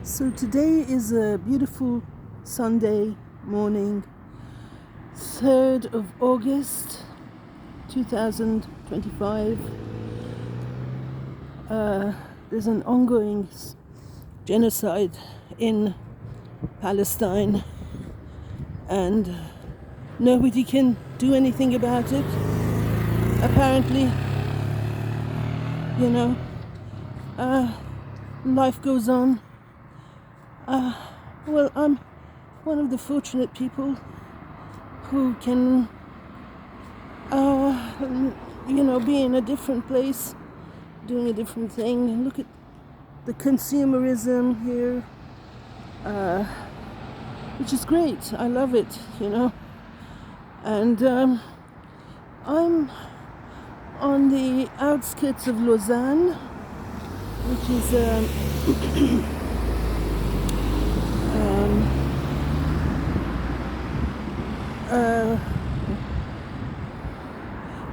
So today is a beautiful Sunday morning, 3rd of August 2025. There's an ongoing genocide in Palestine and nobody can do anything about it. Apparently, you know, life goes on. Well, I'm one of the fortunate people who can, be in a different place, doing a different thing. And look at the consumerism here, which is great. I love it, And I'm on the outskirts of Lausanne, which is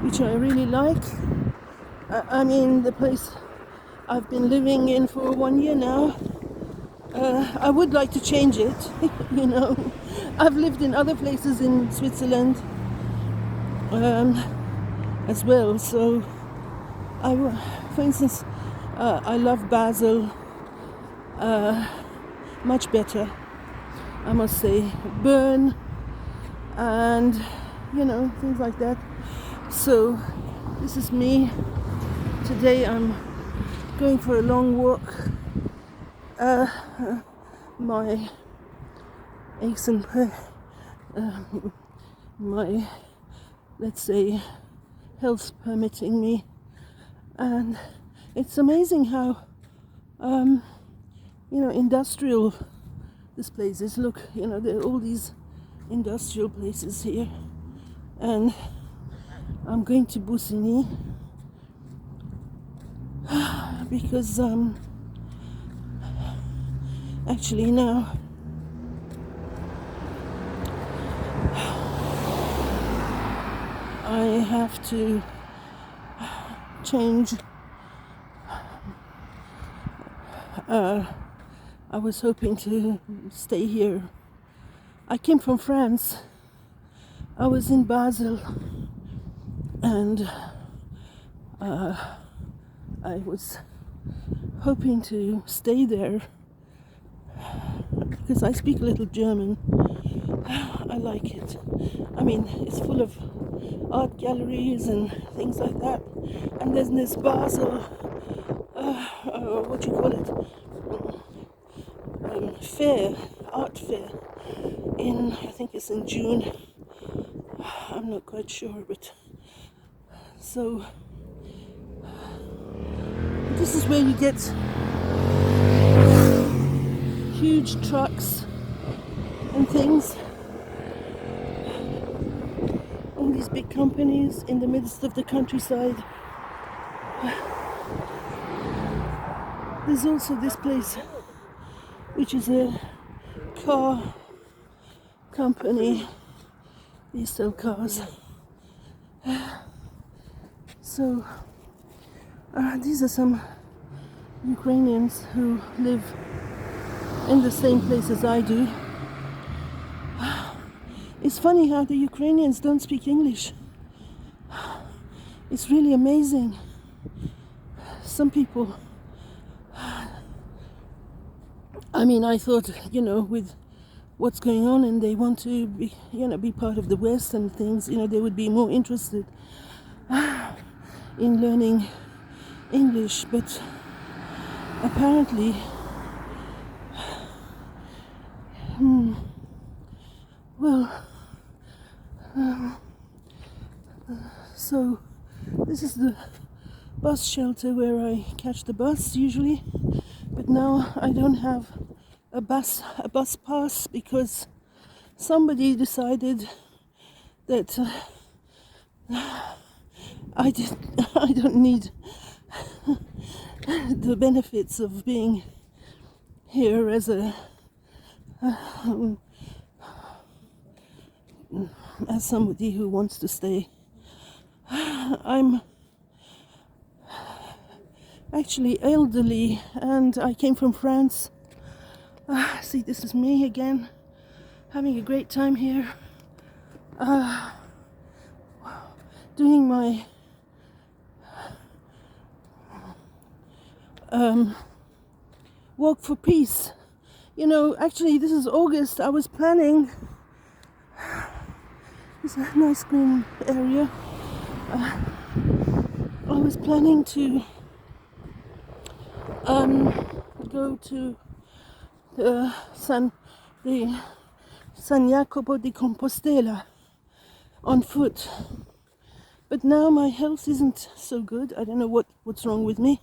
which I really like. The place I've been living in for 1 year now. I would like to change it, I've lived in other places in Switzerland as well. So, for instance, I love Basel much better, I must say. Bern and, things like that. So, this is me. Today I'm going for a long walk. My aches and my, let's say, health permitting me, and it's amazing how industrial this place is. Look, there are all these industrial places here, and I'm going to Bussigny because actually now I have to change. I was hoping to stay here. I came from France. I was in Basel, and I was hoping to stay there because I speak a little German. I like it. It's full of art galleries and things like that. And then there's Basel, fair, art fair. I think it's in June. I'm not quite sure, but so this is where you get huge trucks and things. All these big companies in the midst of the countryside. There's also this place, which is a car company. They sell cars. So these are some Ukrainians who live in the same place as I do. It's funny how the Ukrainians don't speak English. It's really amazing. Some people, I thought, with what's going on and they want to be part of the West and things, they would be more interested in learning English, but apparently, so this is the bus shelter where I catch the bus usually, but now I don't have a bus pass because somebody decided that I don't need the benefits of being here as somebody who wants to stay. I'm actually elderly and I came from France See, this is me again, having a great time here, doing my walk for peace. You know, actually, this is August. I was planning. It's a nice green area. I was planning to go to the San Jacopo di Compostela on foot, but now my health isn't so good. I don't know what's wrong with me.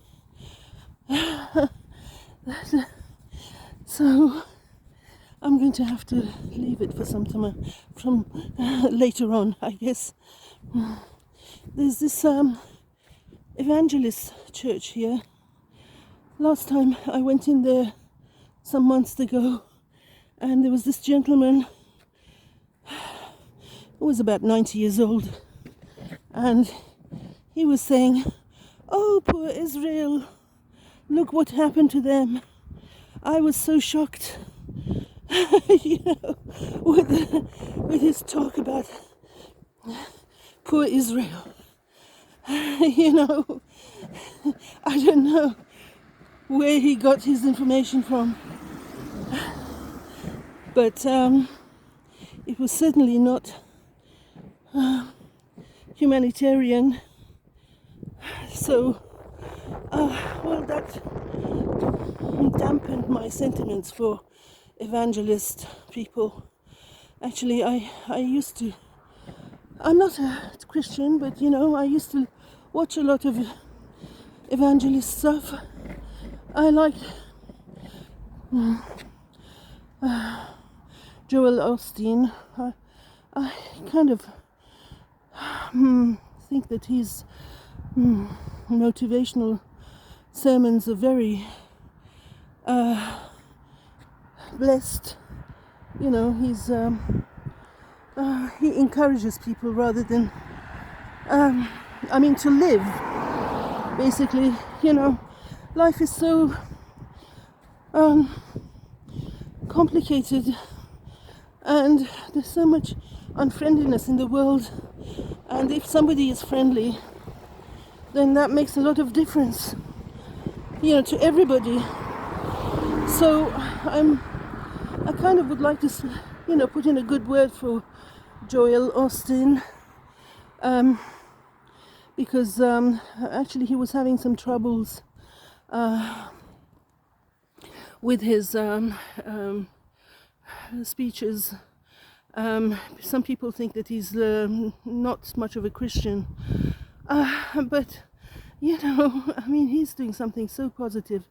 So I'm going to have to leave it for some time, from later on, I guess. There's this evangelist church here. Last time I went in there some months ago, and there was this gentleman who was about 90 years old, and he was saying, "Oh, poor Israel, look what happened to them." I was so shocked, you know, with his talk about poor Israel. You know, I don't know where he got his information from, but it was certainly not humanitarian. So, well, that dampened my sentiments for evangelist people. Actually, I used to, I'm not a Christian, but you know, I used to watch a lot of evangelist stuff. I like Joel Osteen. I kind of think that his motivational sermons are very blessed. You know, he encourages people rather than to live. Basically, you know, life is so complicated, and there's so much unfriendliness in the world, and if somebody is friendly, then that makes a lot of difference, you know, to everybody. So I kind of would like to, you know, put in a good word for Joel Osteen, because actually he was having some troubles with his speeches. Some people think that he's not much of a Christian, but you know, I mean, he's doing something so positive,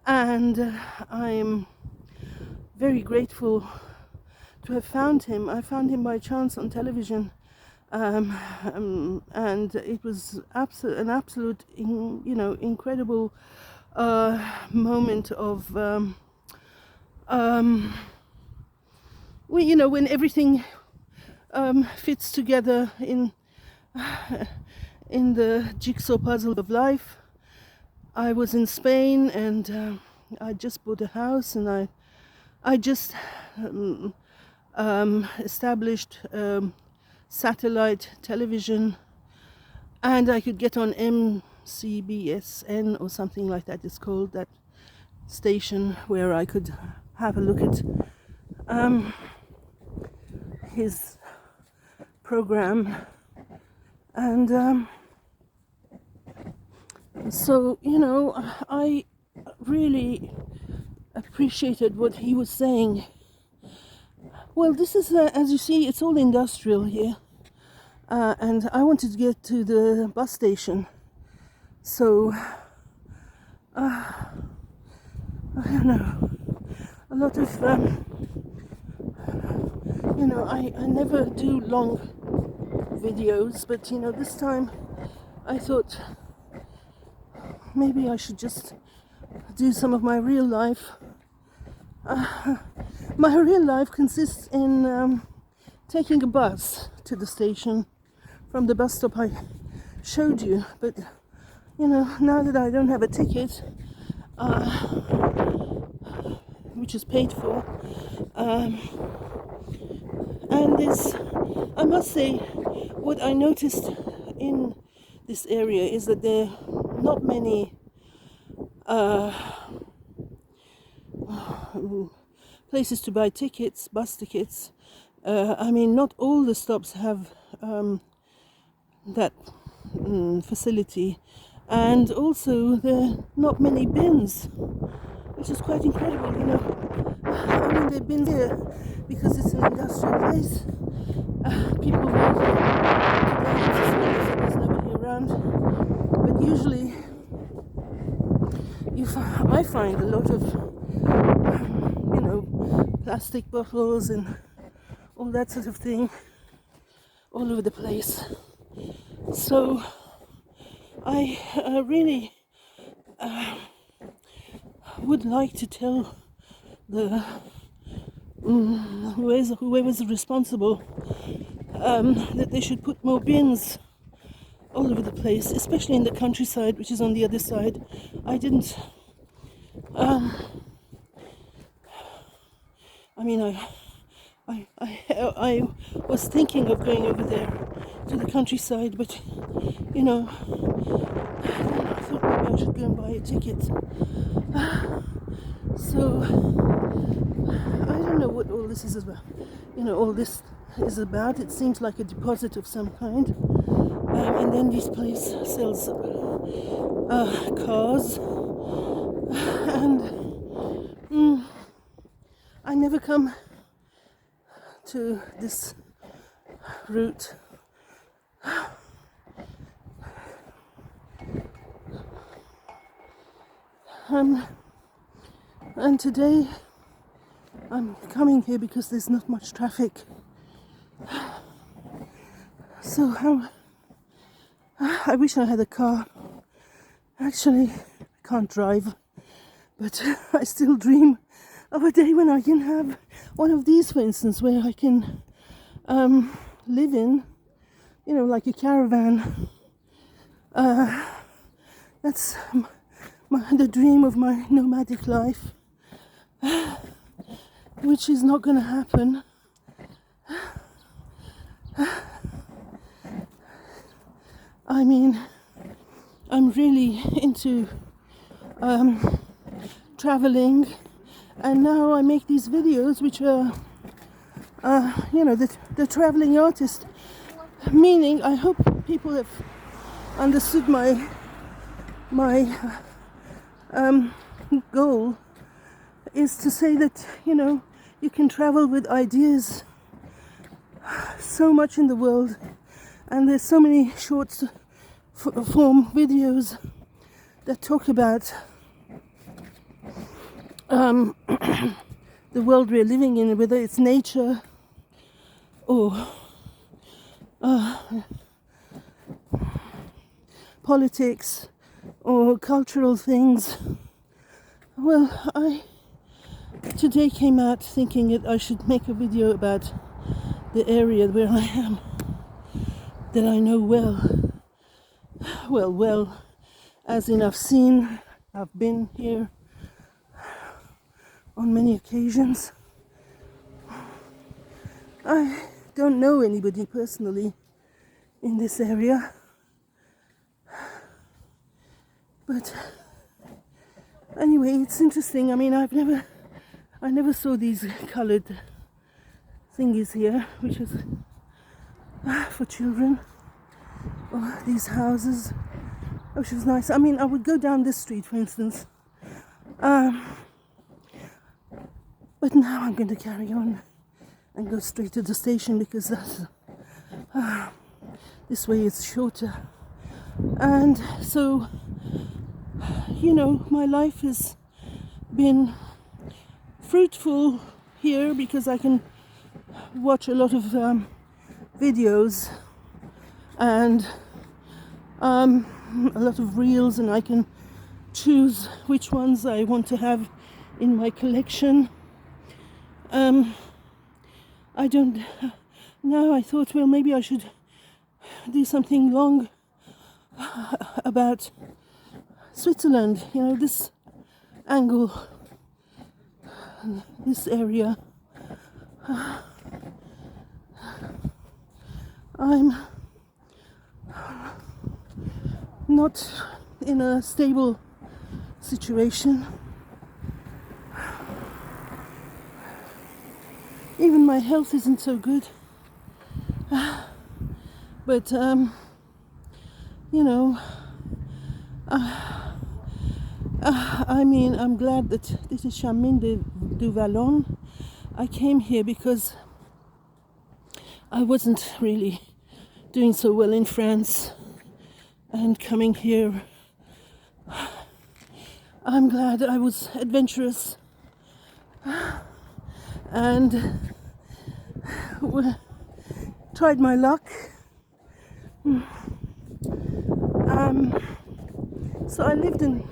and I'm very grateful to have found him. I found him by chance on television, and it was an absolute, you know, incredible moment of, well, you know, when everything fits together in the jigsaw puzzle of life. I was in Spain, and I just bought a house, and I just established satellite television, and I could get on MCBSN or something like that. It's called, that station, where I could have a look at his program, and so, you know, I really appreciated what he was saying. Well, this is, as you see, it's all industrial here, and I wanted to get to the bus station, so I don't know, a lot of you know, I never do long videos, but you know, this time I thought maybe I should just do some of my real life. My real life consists in taking a bus to the station from the bus stop I showed you, but you know, now that I don't have a ticket, which is paid for. And there's, I must say, what I noticed in this area is that there are not many places to buy tickets, bus tickets. I mean, not all the stops have that facility, and also there are not many bins, which is quite incredible, you know. I mean, they've been there because it's an industrial place. People will today it's as long as there's nobody around, but usually I find a lot of you know, plastic bottles and all that sort of thing all over the place. So I really would like to tell the whoever's responsible that they should put more bins all over the place, especially in the countryside, which is on the other side. I didn't. I mean, I was thinking of going over there to the countryside, but you know, I thought maybe I should go and buy a ticket. So I don't know what all this is about. You know, all this is about. It seems like a deposit of some kind, and then this place sells cars, and I never come to this route. And today I'm coming here because there's not much traffic. So I wish I had a car. Actually, I can't drive, but I still dream of a day when I can have one of these, for instance, where I can live in, you know, like a caravan. That's the dream of my nomadic life, which is not going to happen. I mean, I'm really into traveling, and now I make these videos which are, you know, the traveling artist. Meaning, I hope people have understood my goal is to say that, you know, you can travel with ideas so much in the world, and there's so many short form videos that talk about the world we're living in, whether it's nature or politics or cultural things. Well, I today came out thinking that I should make a video about the area where I am, that I know well, as in I've been here on many occasions. I don't know anybody personally in this area, but anyway, it's interesting. I mean, I never saw these coloured thingies here, which is for children, or these houses, which was nice. I mean, I would go down this street, for instance, but now I'm going to carry on and go straight to the station, because that's this way it's shorter. And so, you know, my life has been fruitful here because I can watch a lot of videos and a lot of reels, and I can choose which ones I want to have in my collection. I don't know. I thought, well, maybe I should do something long about Switzerland, you know, this angle this area, I'm not in a stable situation. Even my health isn't so good. But, you know, I mean, I'm glad that this is Chemin du Vallon. I came here because I wasn't really doing so well in France, and coming here, I'm glad I was adventurous and tried my luck. So I lived in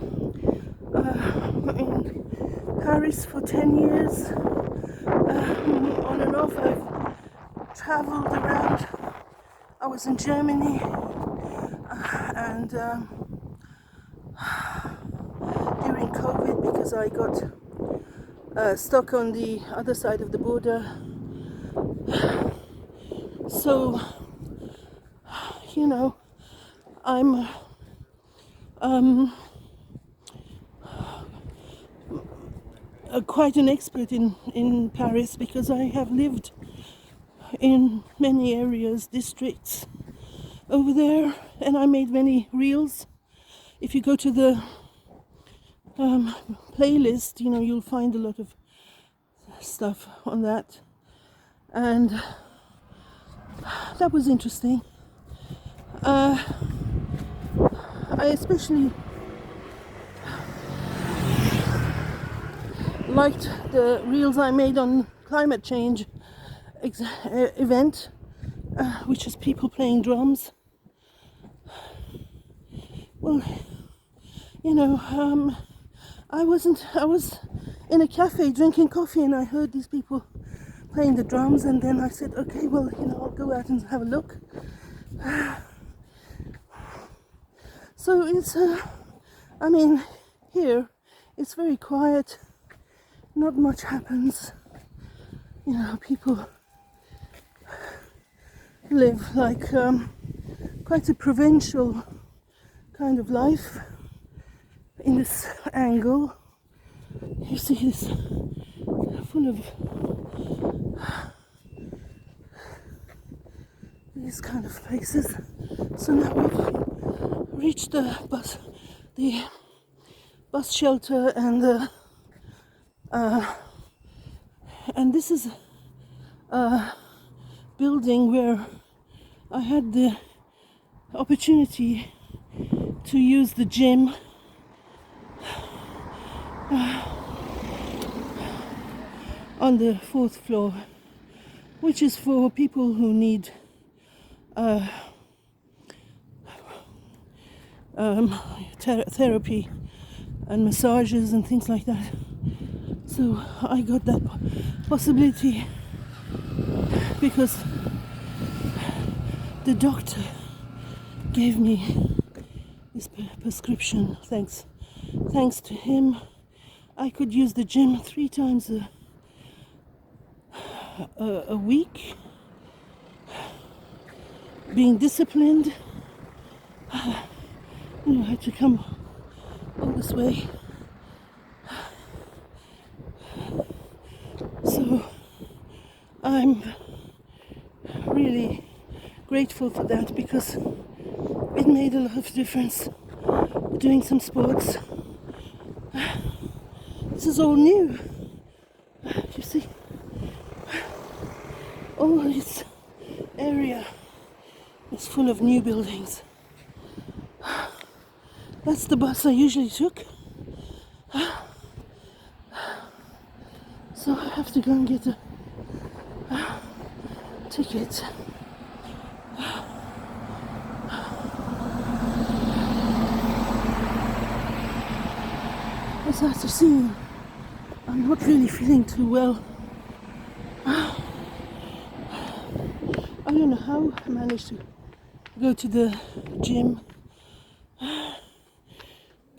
Paris for 10 years. On and off, I've traveled around. I was in Germany, and during COVID, because I got stuck on the other side of the border. So, you know, I'm quite an expert in Paris, because I have lived in many areas, districts over there, and I made many reels. If you go to the playlist, you know, you'll find a lot of stuff on that, and that was interesting. I especially liked the reels I made on climate change event, which is people playing drums. Well, you know, I was in a cafe drinking coffee, and I heard these people playing the drums, and then I said, okay, well, you know, I'll go out and have a look. So it's, I mean, here it's very quiet, not much happens. You know, people live like quite a provincial kind of life in this angle. You see this full of these kind of places. So now we've reached the bus shelter, and this is a building where I had the opportunity to use the gym on the 4th floor, which is for people who need therapy and massages and things like that. So I got that possibility because the doctor gave me this prescription. Thanks to him, I could use the gym 3 times a week. Being disciplined, you know, I had to come all this way. So I'm really grateful for that, because it made a lot of difference doing some sports. This is all new. You see, all this area is full of new buildings. That's the bus I usually took. So I have to go and get a ticket. As after seeing, I'm not really feeling too well. I don't know how I managed to go to the gym,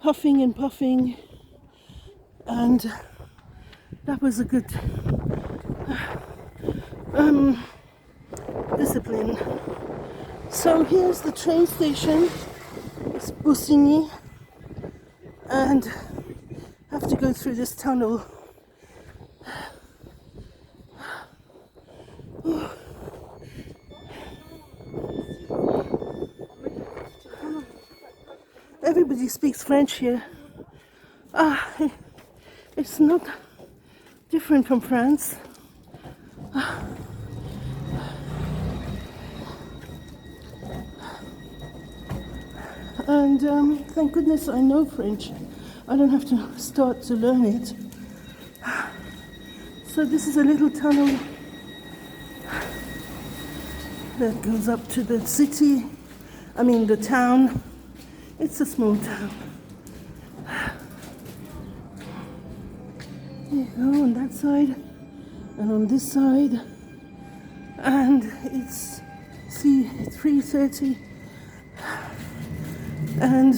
puffing and that was a good discipline. So here's the train station. It's Bussigny, and have to go through this tunnel. Everybody speaks French here. It's not different from France. And thank goodness I know French. I don't have to start to learn it. So this is a little tunnel that goes up to the city. I mean the town. It's a small town. There you go, on that side and on this side. And it's 3:30. And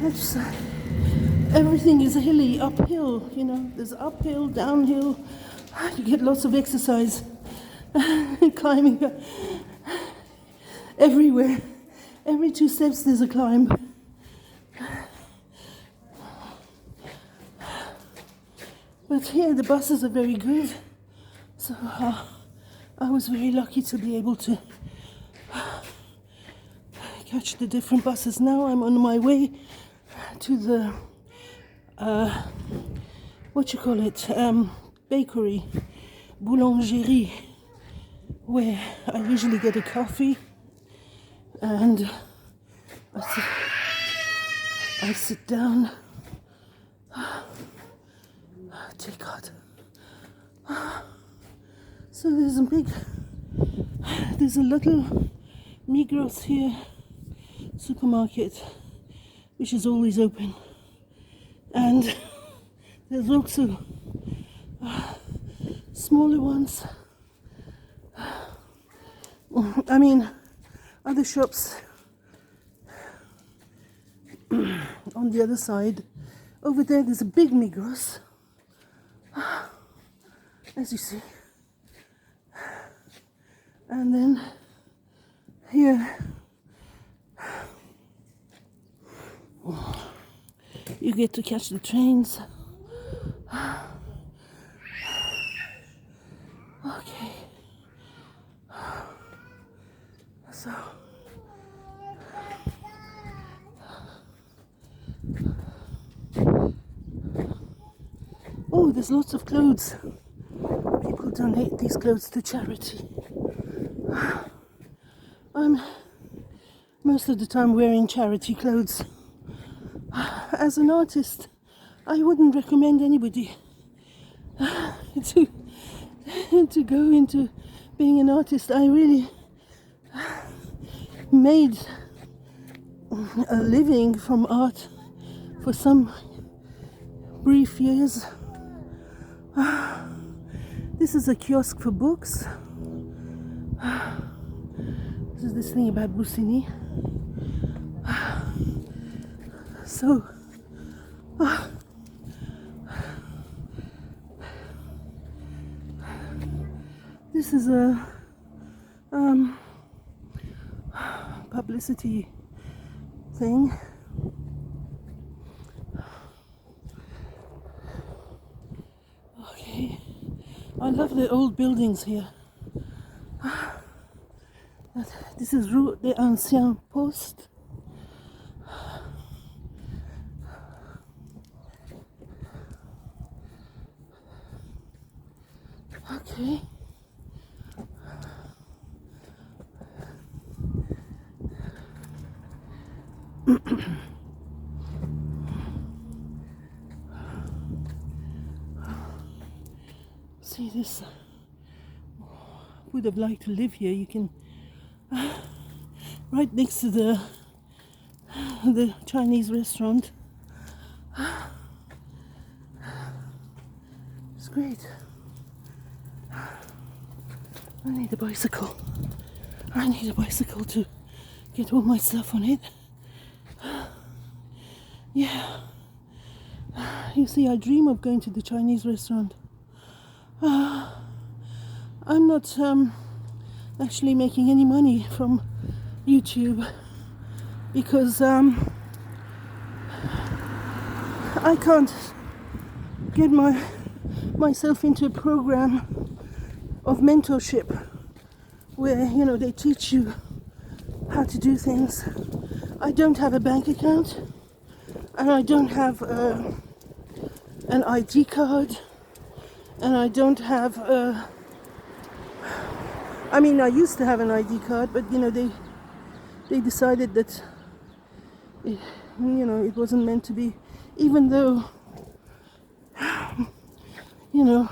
that's, everything is hilly, uphill, you know, there's uphill, downhill. You get lots of exercise climbing everywhere. Every 2 steps there's a climb. But here the buses are very good. So I was very lucky to be able to catch the different buses. Now I'm on my way to the bakery, boulangerie, where I usually get a coffee, and I sit down. Dear God. So there's a little Migros here, supermarket, which is always open, and there's also smaller ones. I mean, other shops on the other side. Over there, there's a big Migros, as you see, and then here you get to catch the trains. Okay, so oh, there's lots of clothes. People donate these clothes to charity. I'm most of the time wearing charity clothes. As an artist, I wouldn't recommend anybody to go into being an artist. I really made a living from art for some brief years. This is a kiosk for books. This is this thing about Bussigny. So, this is a publicity thing. Okay, I love the old buildings here. This is Rue des Anciens Postes. Okay. See this? Would have liked to live here. You can right next to the Chinese restaurant. It's great. I need a bicycle. I need a bicycle to get all my stuff on it. Yeah. you see, I dream of going to the Chinese restaurant. I'm not actually making any money from YouTube because I can't get myself into a program of mentorship where, you know, they teach you how to do things. I don't have a bank account, and I don't have an ID card, and I don't have I mean, I used to have an ID card, but you know, they decided that it, you know, it wasn't meant to be, even though, you know,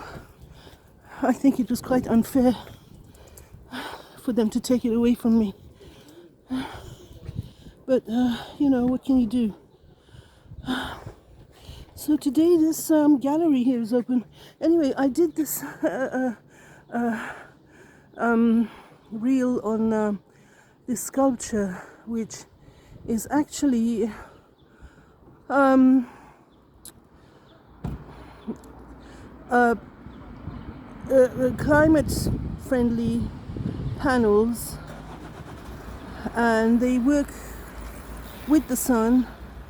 I think it was quite unfair for them to take it away from me. But you know, what can you do? So today this gallery here is open. Anyway, I did this reel on this sculpture, which is actually climate-friendly panels, and they work with the sun,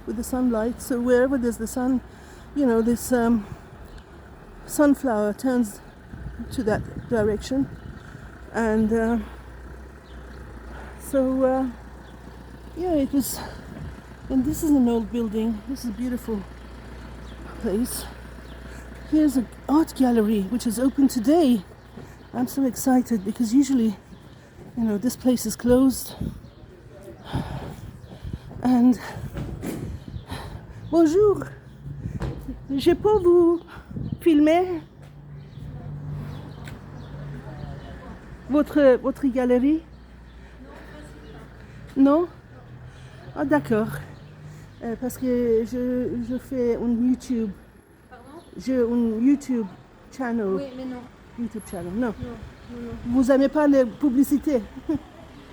with the sunlight. So wherever there's the sun, you know, this sunflower turns to that direction, and yeah, it was. And this is an old building. This is a beautiful place. Here's an art gallery which is open today. I'm so excited because usually, you know, this place is closed. And bonjour, je peux vous filmer votre galerie? Non? Ah d'accord. Parce que je fais un YouTube. Pardon? J'ai un YouTube channel. Oui, mais non. YouTube channel, non. Non. Vous n'aimez pas les publicités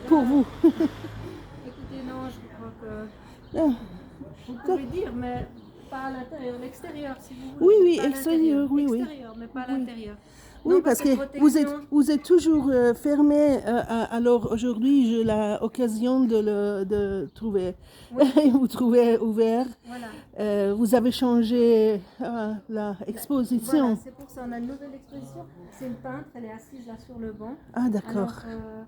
pour vous? Écoutez, non, je crois que Ah, vous pouvez dire, mais pas à l'intérieur, l'extérieur, si vous voulez. Oui, Pas à extérieur, oui, oui. Extérieur, mais pas à Oui. l'intérieur. oui, Non, parce que protection. vous êtes toujours fermé. Alors aujourd'hui, j'ai l'occasion de le trouver. Oui. Vous trouvez ouvert. Voilà. Vous avez changé la exposition. Voilà, c'est pour ça, on a une nouvelle exposition. C'est une peintre, elle est assise là sur le banc. Ah d'accord. Alors,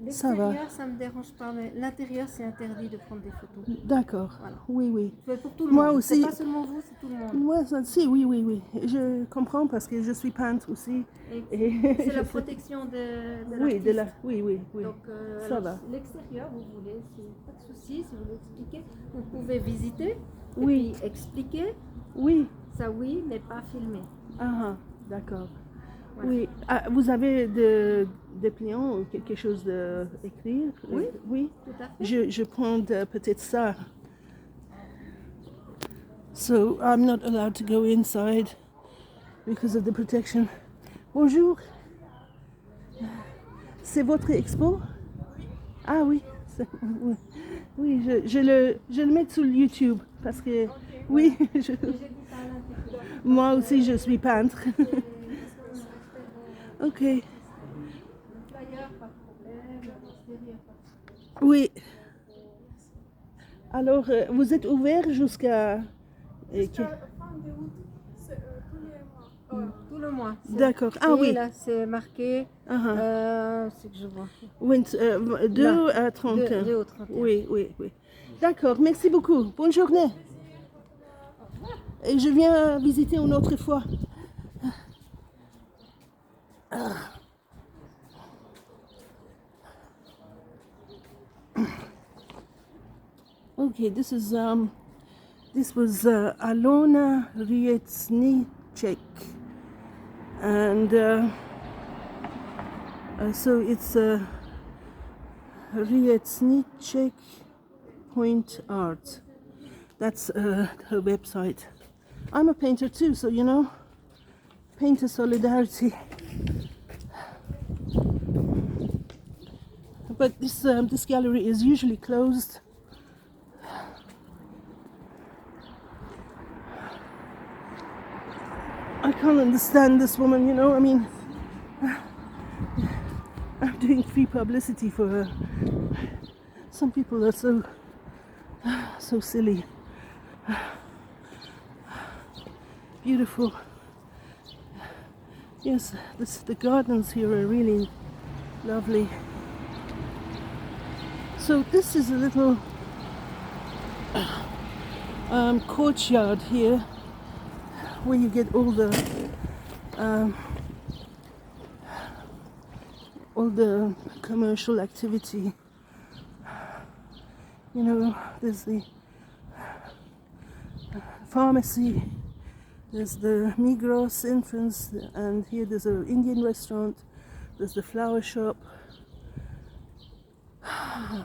Ça va. l'extérieur, ça ne me dérange pas, mais l'intérieur, c'est interdit de prendre des photos. D'accord. Voilà. Oui. C'est pour tout le Moi monde. aussi. C'est pas seulement vous, c'est tout le monde. Moi, si, oui. Je comprends parce que je suis peintre aussi. Et c'est la protection de l'artiste. Oui. Donc, Ça alors, va. l'extérieur, vous voulez, pas de souci, si vous voulez expliquer, vous pouvez visiter, Oui. et puis expliquer, Oui. ça oui, mais pas filmer. Ah, d'accord. Voilà. Oui. Ah, vous avez des pliants ou quelque chose à écrire? Oui. Oui. Tout à fait. Je prends peut-être ça. So I'm not allowed to go inside because of the protection. Bonjour. C'est votre expo? Ah oui. Oui, je le mets sur YouTube parce que oui, moi aussi je suis peintre. Ok. Oui. Alors, vous êtes ouvert jusqu'à... Jusqu'à fin août, c'est tous les mois. Tout le mois. D'accord. Ah oui. Là, c'est marqué, c'est que je vois. 2 à 31. 2 au 31. Oui. D'accord, merci beaucoup. Bonne journée. Et je viens visiter une autre fois. Okay, this was Alona Riecniczek, and so it's Riecniczek Point Art. That's her website. I'm a painter too, so you know, painter solidarity. But this gallery is usually closed. I can't understand this woman, you know. I mean, I'm doing free publicity for her. Some people are so silly. Beautiful. Yes, the gardens here are really lovely. So this is a little courtyard here where you get all the commercial activity. You know, there's the pharmacy, there's the Migros entrance, and here there's an Indian restaurant, there's the flower shop,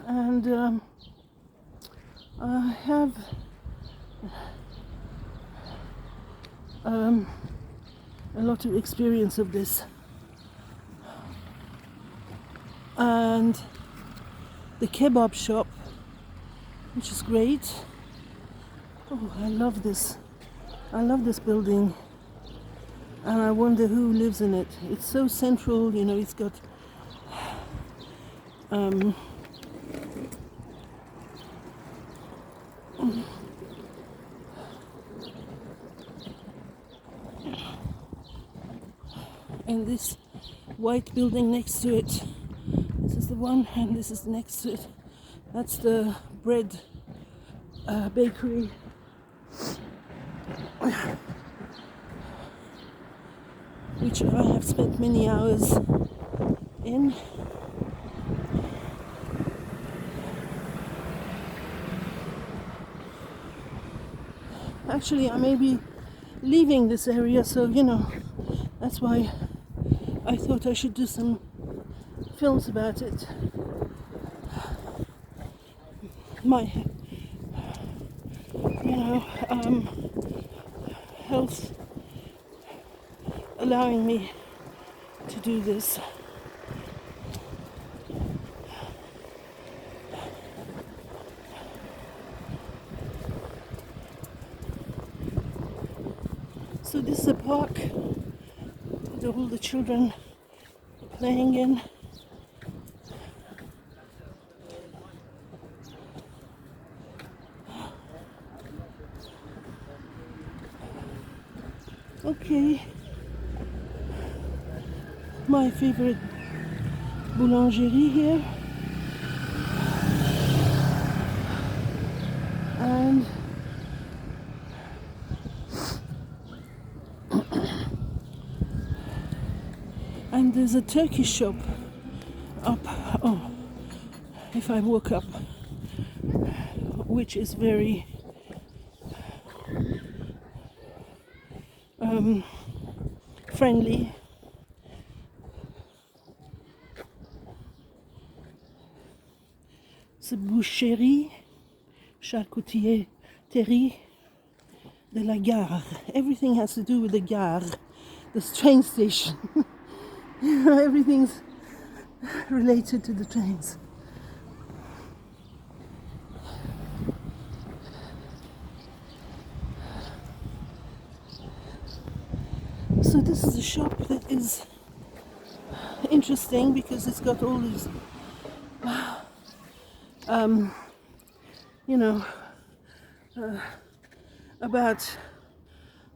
and I have a lot of experience of this. And the kebab shop, which is great. Oh, I love this. I love this building. And I wonder who lives in it. It's so central, you know, it's got and this white building next to it. This is the one, and this is next to it. That's the bread bakery. Which I have spent many hours in. Actually, I may be leaving this area, so you know, that's why I thought I should do some films about it. My, you know, health allowing me to do this. So this is a park with all the children playing in. Okay. My favorite boulangerie here. And there's a Turkish shop up, oh, if I walk up, which is very friendly. C'est Boucherie, Charcutier, Terry de la Gare. Everything has to do with the Gare, the train station. Everything's related to the trains. So this is a shop that is interesting because it's got all these, you know, about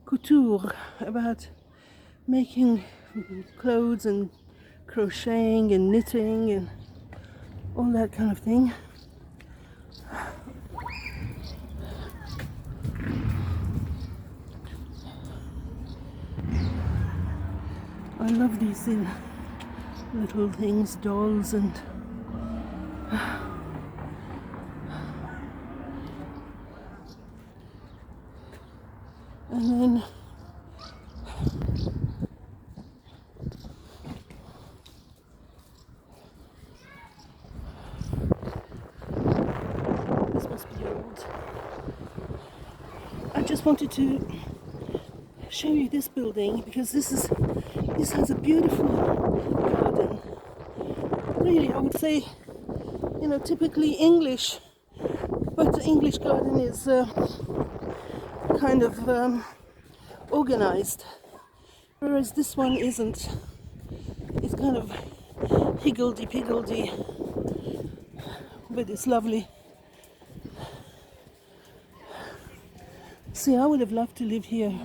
couture, about making clothes and crocheting and knitting and all that kind of thing. I love these little things, dolls and then this must be old. I just wanted to show you this building because this has a beautiful garden. Really, I would say, you know, typically English, but the English garden is kind of organized. whereas this one isn't. It's kind of higgledy-piggledy, but it's lovely. See, I would have loved to live here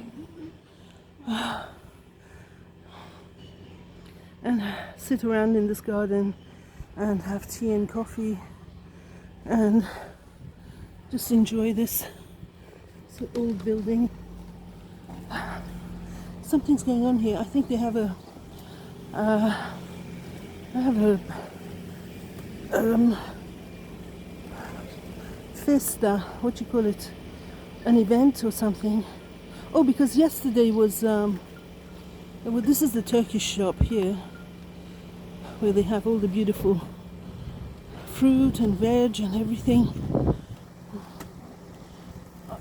and sit around in this garden and have tea and coffee and just enjoy this. It's an old building. Something's going on here. I think they have a festa, what do you call it? An event or something. Oh, because yesterday was well, this is the Turkish shop here, where they have all the beautiful fruit and veg and everything.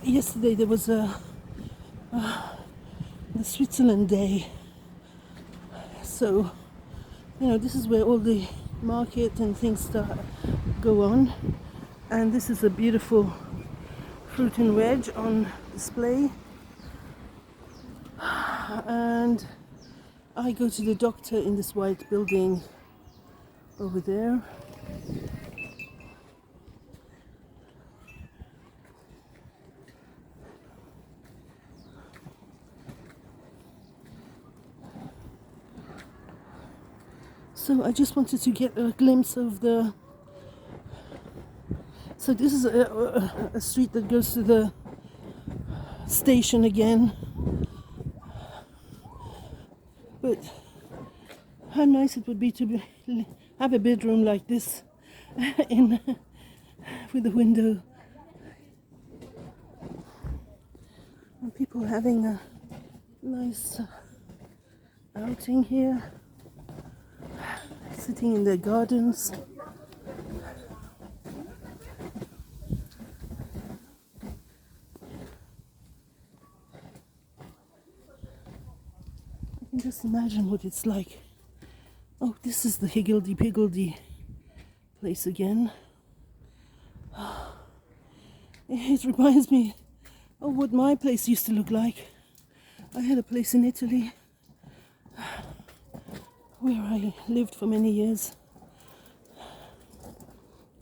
Yesterday there was the Switzerland Day, so this is where all the market and things go on, and this is a beautiful fruit and veg on display. And I go to the doctor in this white building over there. So I just wanted to get a glimpse of the... So this is a street that goes to the station again. But how nice it would be to have a bedroom like this with a window. And people having a nice outing here, sitting in their gardens. I can just imagine what it's like. Oh, this is the higgledy-piggledy place again. It reminds me of what my place used to look like. I had a place in Italy where I lived for many years.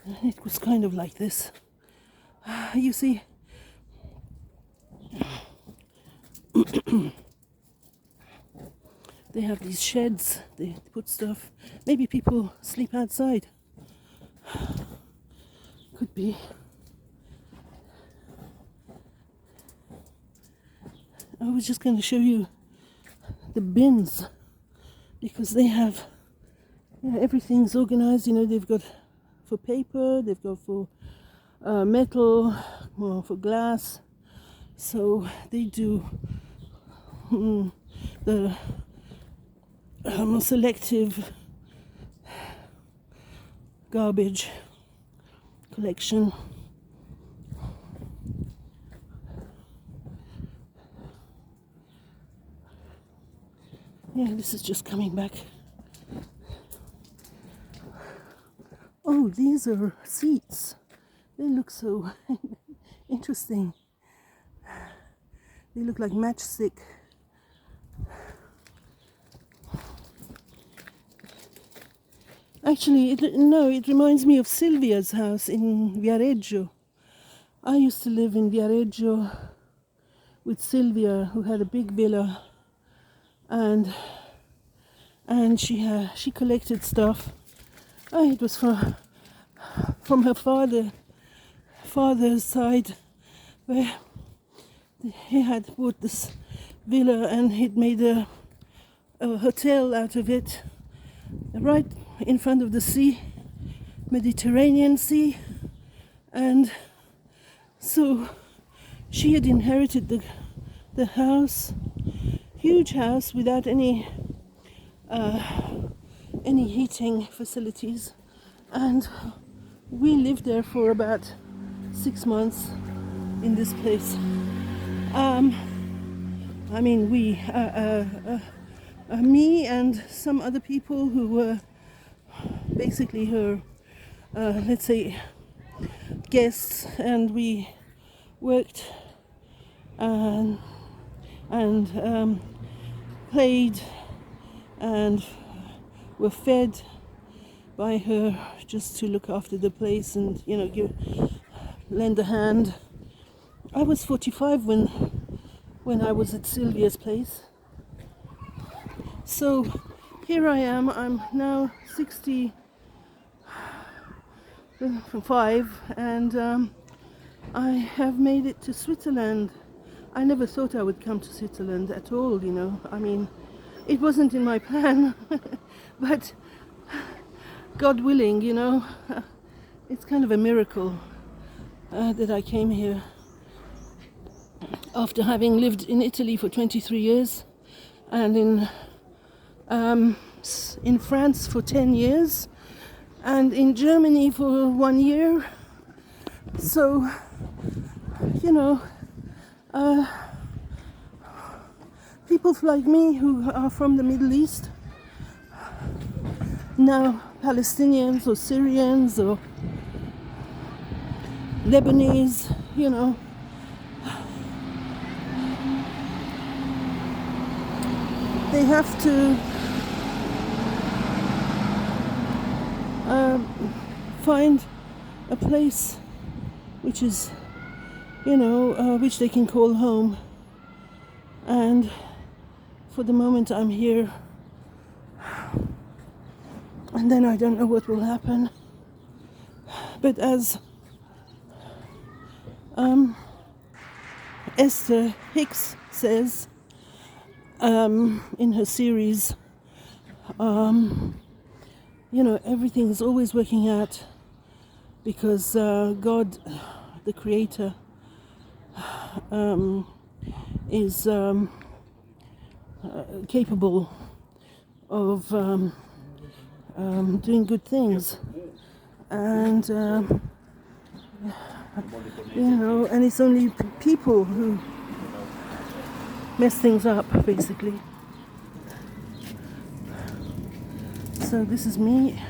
And it was kind of like this. You see, they have these sheds, they put stuff. Maybe people sleep outside. Could be. I was just going to show you the bins, because they have, everything's organized. They've got for paper, they've got for metal, for glass. So they do the selective garbage collection. Yeah, this is just coming back. Oh, these are seats. They look so interesting. They look like matchstick. Actually, it reminds me of Silvia's house in Viareggio. I used to live in Viareggio with Silvia, who had a big villa, and she collected stuff. It was from her father's side, where he had bought this villa and he'd made a hotel out of it, right in front of the sea, Mediterranean Sea. And so she had inherited the house, huge house without any heating facilities, and we lived there for about 6 months in this place. Me and some other people who were basically her, let's say, guests, and we worked and played and were fed by her just to look after the place and, you know, lend a hand. I was 45 when I was at Sylvia's place. So here I am. I'm now 65 and I have made it to Switzerland. I never thought I would come to Switzerland at all, you know. I mean, it wasn't in my plan, but God willing, you know, it's kind of a miracle that I came here after having lived in Italy for 23 years and in France for 10 years and in Germany for 1 year. So, you know, people like me who are from the Middle East, now Palestinians or Syrians or Lebanese, you know, they have to find a place which is, you know, which they can call home. And for the moment I'm here, and then I don't know what will happen. But as Esther Hicks says in her series, you know, everything is always working out because God, the Creator, is capable of doing good things, and you know, and it's only people who mess things up, basically. So this is me